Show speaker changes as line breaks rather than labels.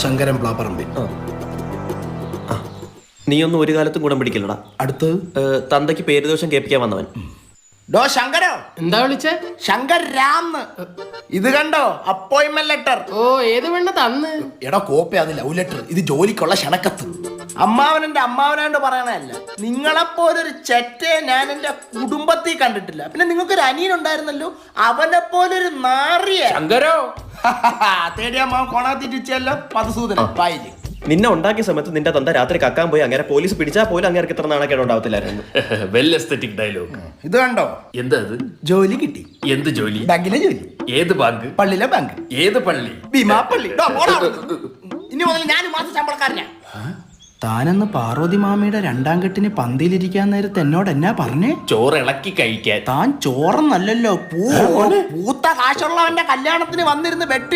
ശങ്കരൻ പ്ലാപ്പറമ്പിൽ.
നീയൊന്നും ഒരു കാലത്തും ഗുണം പിടിക്കില്ലടാ.
അടുത്ത്
തന്തയ്ക്ക് പേരുദോഷം കേൾപ്പിക്കാൻ വന്നവൻ.
ഡോ ശങ്കരോ,
എന്താ വിളിച്ചേ?
ശങ്കർ രാംന്ന്. ഇത് കണ്ടോ, അപ്പോയിന്റ്മെന്റ് ലെറ്റർ.
ഓ, ഏത് പെണ്ണ തന്ന്?
എടാ കോപ്പി, അത് ലവ് ലെറ്റർ. ഇത് ജോലിക്കുള്ള ക്ഷണക്കത്ത്. അമ്മാവനെന്റെ അമ്മാവനാണ്ട് പറയണല്ല. നിങ്ങളെപ്പോലൊരു ചെറ്റയെ ഞാൻ എന്റെ കുടുംബത്തിൽ കണ്ടിട്ടില്ല. പിന്നെ നിങ്ങൾക്കൊരു അനിയൻ ഉണ്ടായിരുന്നല്ലോ, അവനെ പോലൊരു നാറിയ.
ശങ്കരോ,
തേടിയ അമ്മാവൻ കൊണാത്തിച്ചല്ലോ പദസൂദനം പായില്.
നിന്നെ ഉണ്ടാക്കിയ സമയത്ത് നിന്റെ തന്ത രാത്രി കക്കാൻ പോയി അങ്ങനെ പോലീസ് പിടിച്ചാൽ പോലും അങ്ങനെ ഇത്ര നാണക്കേട് ഉണ്ടാവത്തില്ലായിരുന്നു.
Well aesthetic dialogue.
ഇത് കണ്ടോ,
എന്താ അത്?
ജോലി കിട്ടി.
എന്ത് ജോലി?
ബാങ്കിലെ ജോലി.
ഏത് ബാങ്ക്?
പള്ളിയിലെ ബാങ്ക്.
ഏത് പള്ളി?
ഭീമാപ്പള്ളി. ഇനി മുതൽ ഞാൻ മാസം ശമ്പളക്കാരനാ. താനെന്ന് പാർവതി മാമിയുടെ രണ്ടാം കെട്ടിന് പന്തിയിലിരിക്കാൻ നേരത്തെ എന്നോട് എന്നാ പറഞ്ഞേ?
ചോറ് ഇളക്കി കഴിക്കാൻ.
താൻ ചോറന്നല്ലല്ലോ, പൂത്ത കാശുള്ളവന്റെ കല്യാണത്തിന് വന്നിരുന്ന് വെട്ടി